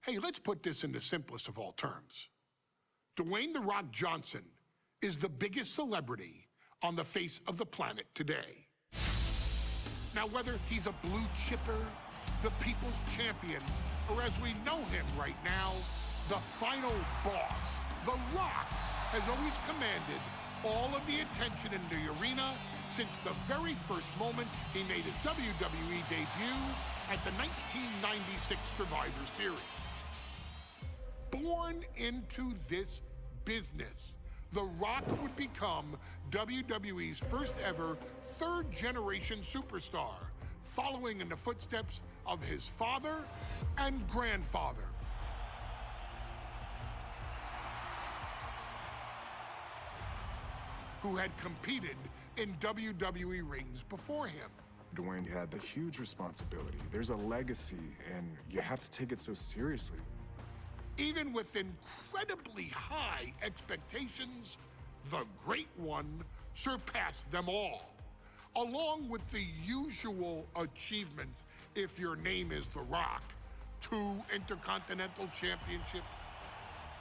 Hey, let's put this in the simplest of all terms. Dwayne "The Rock" Johnson is the biggest celebrity on the face of the planet today. Now, whether he's a blue chipper, the people's champion, or as we know him right now, the final boss, The Rock has always commanded all of the attention in the arena since the very first moment he made his WWE debut at the 1996 Survivor Series. Born into this business, The Rock would become WWE's first ever third-generation superstar, following in the footsteps of his father and grandfather. Who had competed in WWE rings before him. Dwayne, you had the huge responsibility. There's a legacy, and you have to take it so seriously. Even with incredibly high expectations, the Great One surpassed them all, along with the usual achievements if your name is The Rock. 2 Intercontinental Championships,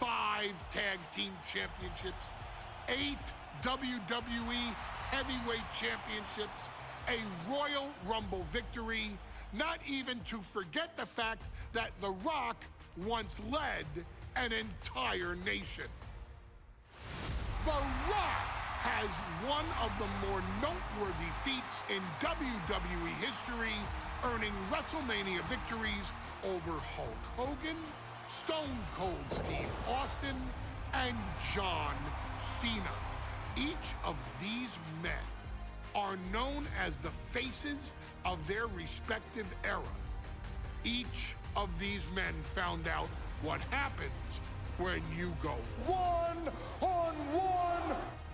5 Tag Team Championships, 8 WWE Heavyweight Championships, a Royal Rumble victory, not even to forget the fact that The Rock once led an entire nation. The Rock has one of the more noteworthy feats in WWE history, earning WrestleMania victories over Hulk Hogan, Stone Cold Steve Austin, and John Cena. Each of these men are known as the faces of their respective era. Each of these men found out what happens when you go one-on-one.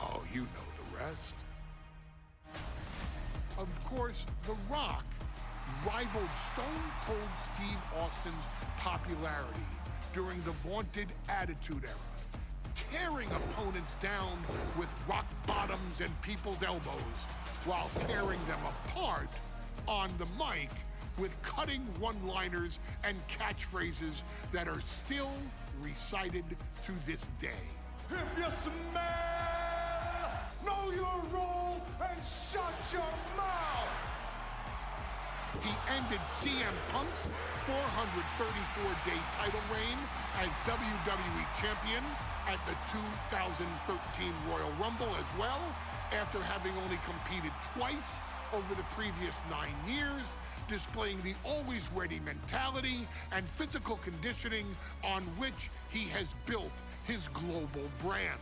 Oh, you know the rest. Of course, The Rock rivaled Stone Cold Steve Austin's popularity during the vaunted Attitude Era, tearing opponents down with rock bottoms and people's elbows while tearing them apart on the mic with cutting one-liners and catchphrases that are still recited to this day. If you smell, know your role and shut your mouth. He ended CM Punk's 434-day title reign as WWE Champion at the 2013 Royal Rumble as well, after having only competed twice over the previous 9 years, displaying the always-ready mentality and physical conditioning on which he has built his global brand.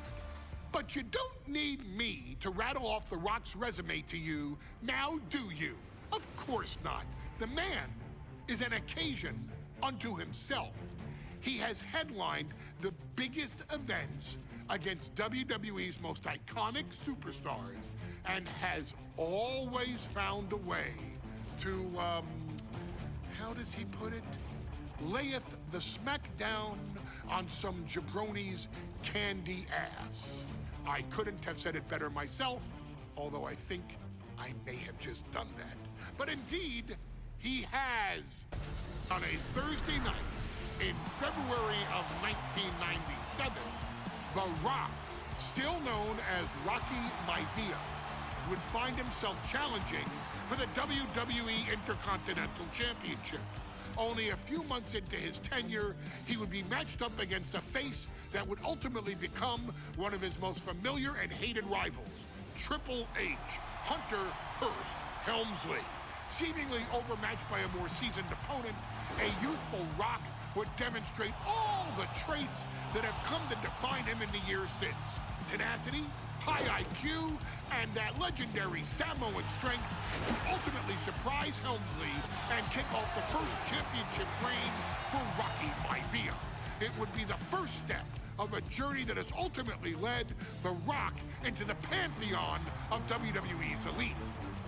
But you don't need me to rattle off The Rock's resume to you, now do you? Of course not. The man is an occasion unto himself. He has headlined the biggest events against WWE's most iconic superstars and has always found a way to, how does he put it? Layeth the smackdown on some jabroni's candy ass. I couldn't have said it better myself, although I think I may have just done that. But indeed, he has. On a Thursday night in February of 1997, The Rock, still known as Rocky Maivi, would find himself challenging for the WWE Intercontinental Championship. Only a few months into his tenure, he would be matched up against a face that would ultimately become one of his most familiar and hated rivals, Triple H, Hunter Hearst Helmsley. Seemingly overmatched by a more seasoned opponent, a youthful Rock would demonstrate all the traits that have come to define him in the years since. Tenacity, high IQ, and that legendary Samoan strength to ultimately surprise Helmsley and kick off the first championship reign for Rocky Maivi. It would be the first step of a journey that has ultimately led The Rock into the pantheon of WWE's elite.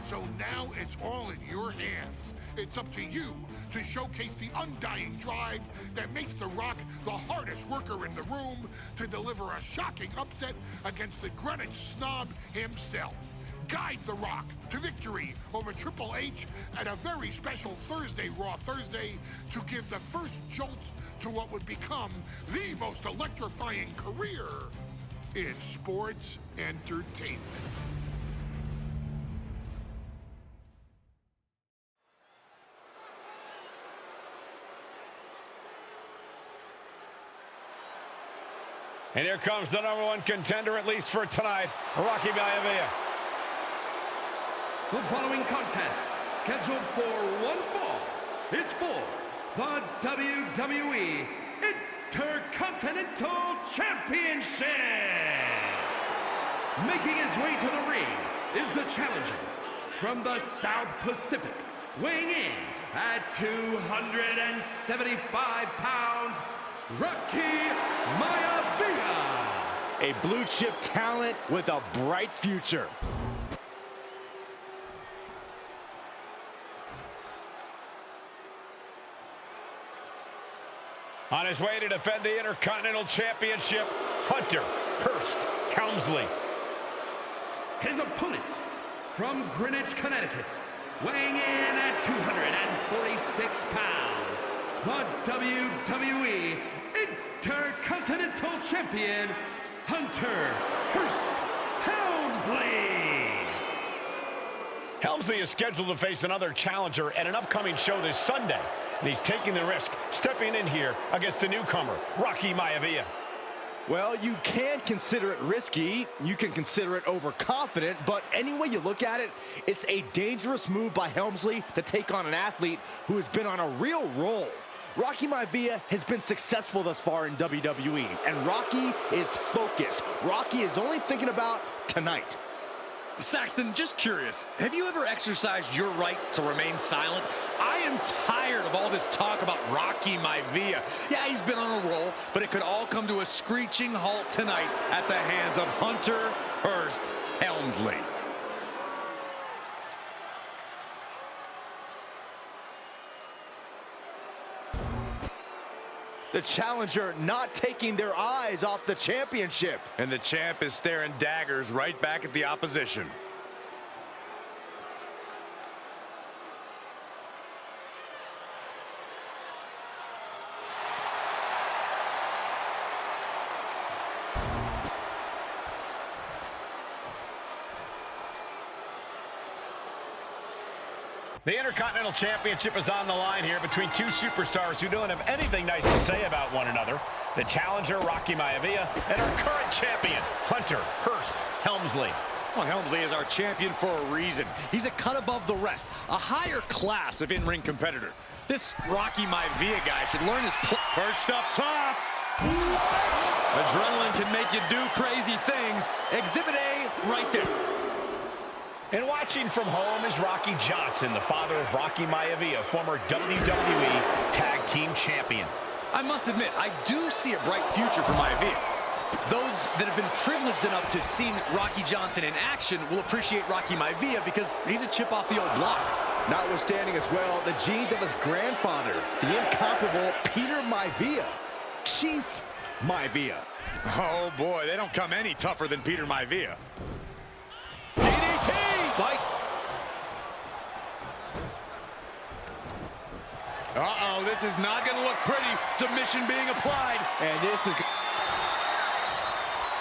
So now it's all in your hands. It's up to you to showcase the undying drive that makes The Rock the hardest worker in the room to deliver a shocking upset against the Greenwich snob himself. guide The Rock to victory over Triple H at a very special Thursday, Raw Thursday, to give the first jolts to what would become the most electrifying career in sports entertainment. And here comes the #1 contender, at least for tonight, Rocky Maivi. The following contest, scheduled for one fall, is for the WWE Intercontinental Championship. Making his way to the ring is the challenger from the South Pacific, weighing in at 275 pounds, Rocky Maivi. A blue chip talent with a bright future. On his way to defend the Intercontinental Championship, Hunter Hearst Helmsley. His opponent from Greenwich, Connecticut, weighing in at 246 pounds, the WWE Intercontinental Champion, Hunter Hearst Helmsley. Helmsley is scheduled to face another challenger at an upcoming show this Sunday, and he's taking the risk, stepping in here against a newcomer, Rocky Maivi. Well, you can consider it risky, you can consider it overconfident, but any way you look at it, it's a dangerous move by Helmsley to take on an athlete who has been on a real roll. Rocky Maivi has been successful thus far in WWE, and Rocky is focused. Rocky is only thinking about tonight. Saxton, just curious, have you ever exercised your right to remain silent? I am tired of all this talk about Rocky Maivi. Yeah, he's been on a roll, but it could all come to a screeching halt tonight at the hands of Hunter Hearst Helmsley. The challenger not taking their eyes off the championship. And the champ is staring daggers right back at the opposition. The Intercontinental Championship is on the line here between two superstars who don't have anything nice to say about one another. The challenger, Rocky Maivi, and our current champion, Hunter Hearst Helmsley. Well, Helmsley is our champion for a reason. He's a cut above the rest, a higher class of in-ring competitor. This Rocky Maivi guy should learn his perched up top. What? Adrenaline can make you do crazy things. Exhibit A right there. And watching from home is Rocky Johnson, the father of Rocky Maivi, a former WWE Tag Team Champion. I must admit, I do see a bright future for Maivi. Those that have been privileged enough to see Rocky Johnson in action will appreciate Rocky Maivi because he's a chip off the old block. Notwithstanding as well, the genes of his grandfather, the incomparable Peter Maivi, Chief Maivi. Oh boy, they don't come any tougher than Peter Maivi. Fight. Uh-oh, this is not going to look pretty. Submission being applied. And this is...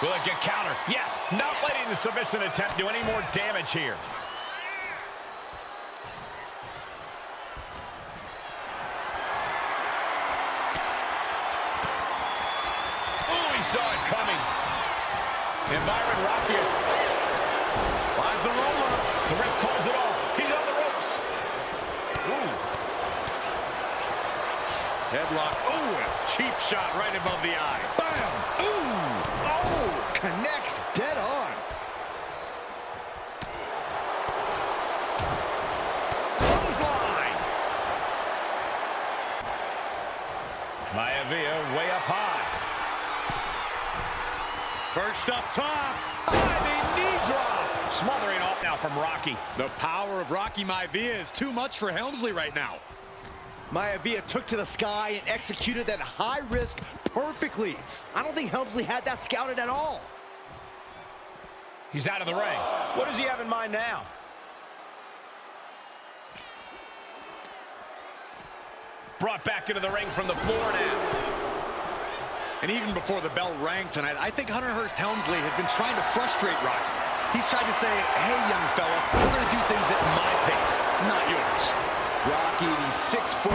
Will it get countered? Yes, not letting the submission attempt do any more damage here. Oh, he saw it coming. And Byron Rocky finds the roller. The ref calls it off. He's on the ropes. Ooh. Headlock. Oh, a cheap shot right above the eye. Bam! Ooh! Oh! Connects dead on. Clothesline. Maivi way up high. Perched up top. Diving knee drop. Smothering off now from Rocky. The power of Rocky Maivi is too much for Helmsley right now. Maivi took to the sky and executed that high risk perfectly. I don't think Helmsley had that scouted at all. He's out of the ring. What does he have in mind now? Brought back into the ring from the floor now. And even before the bell rang tonight, I think Hunter Hearst Helmsley has been trying to frustrate Rocky. He's tried to say, hey, young fella, we're going to do things at my pace, not yours. Rocky, the 6'5",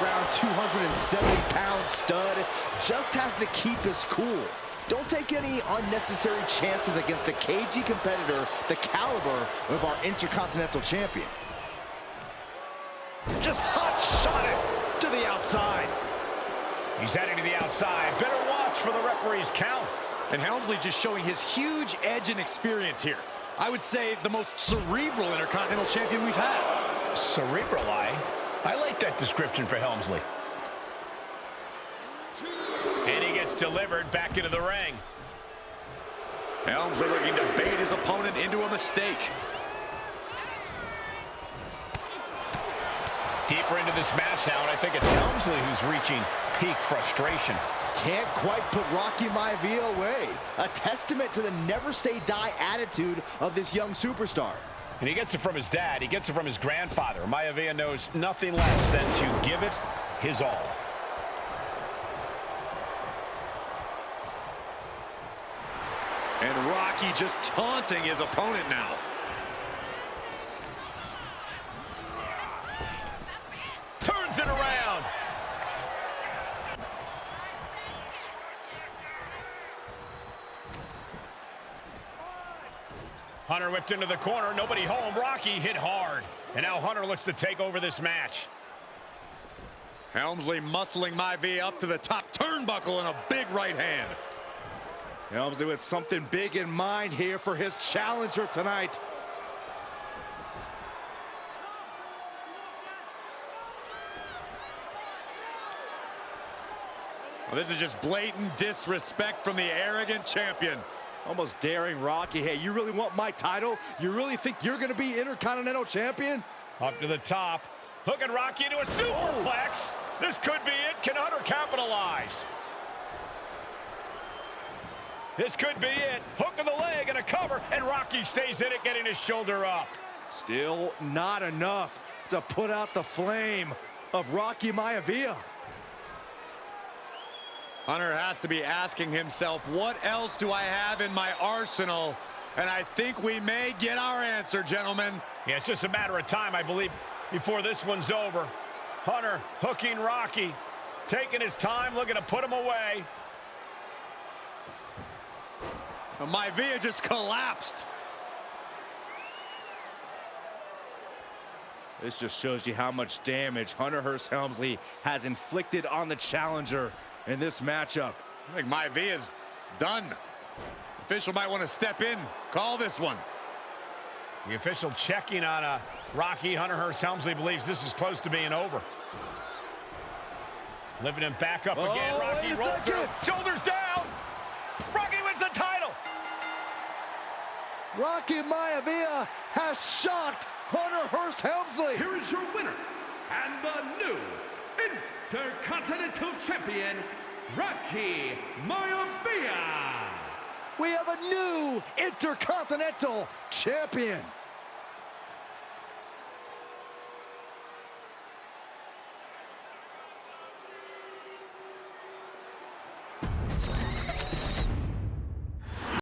around 270-pound stud, just has to keep his cool. Don't take any unnecessary chances against a cagey competitor the caliber of our Intercontinental Champion. Just hot shot it to the outside. He's heading to the outside. Better watch for the referee's count. And Helmsley just showing his huge edge and experience here. I would say the most cerebral Intercontinental Champion we've had. Cerebral, I like that description for Helmsley. And he gets delivered back into the ring. Helmsley looking to bait his opponent into a mistake. Deeper into this match now, and I think it's Helmsley who's reaching peak frustration. Can't quite put Rocky Maivia away. A testament to the never-say-die attitude of this young superstar. And he gets it from his dad. He gets it from his grandfather. Maivia knows nothing less than to give it his all. And Rocky just taunting his opponent now. Turns it around. Hunter whipped into the corner. Nobody home. Rocky hit hard. And now Hunter looks to take over this match. Helmsley muscling Maivia up to the top turnbuckle and a big right hand. Helmsley with something big in mind here for his challenger tonight. Well, this is just blatant disrespect from the arrogant champion. Almost daring Rocky. Hey, you really want my title? You really think you're going to be Intercontinental Champion? Up to the top. Hooking Rocky into a superplex. This could be it. Can Hunter capitalize? This could be it. Hook of the leg and a cover, and Rocky stays in it, getting his shoulder up. Still not enough to put out the flame of Rocky Maivia. Hunter has to be asking himself, what else do I have in my arsenal? And I think we may get our answer, gentlemen. Yeah, it's just a matter of time, I believe, before this one's over. Hunter hooking Rocky, taking his time, looking to put him away. Maivia just collapsed. This just shows you how much damage Hunter Hearst Helmsley has inflicted on the challenger in this matchup. I think Maivia's done. The official might want to step in, call this one. The official checking on Rocky. Hunter Hearst Helmsley believes this is close to being over. Lifting him back up again. Rocky rolled through. Shoulders down. Rocky wins the title. Rocky Maivia has shocked Hunter Hearst Helmsley. Here is your winner and the new Intercontinental Champion, Rocky Maivia. We have a new Intercontinental Champion.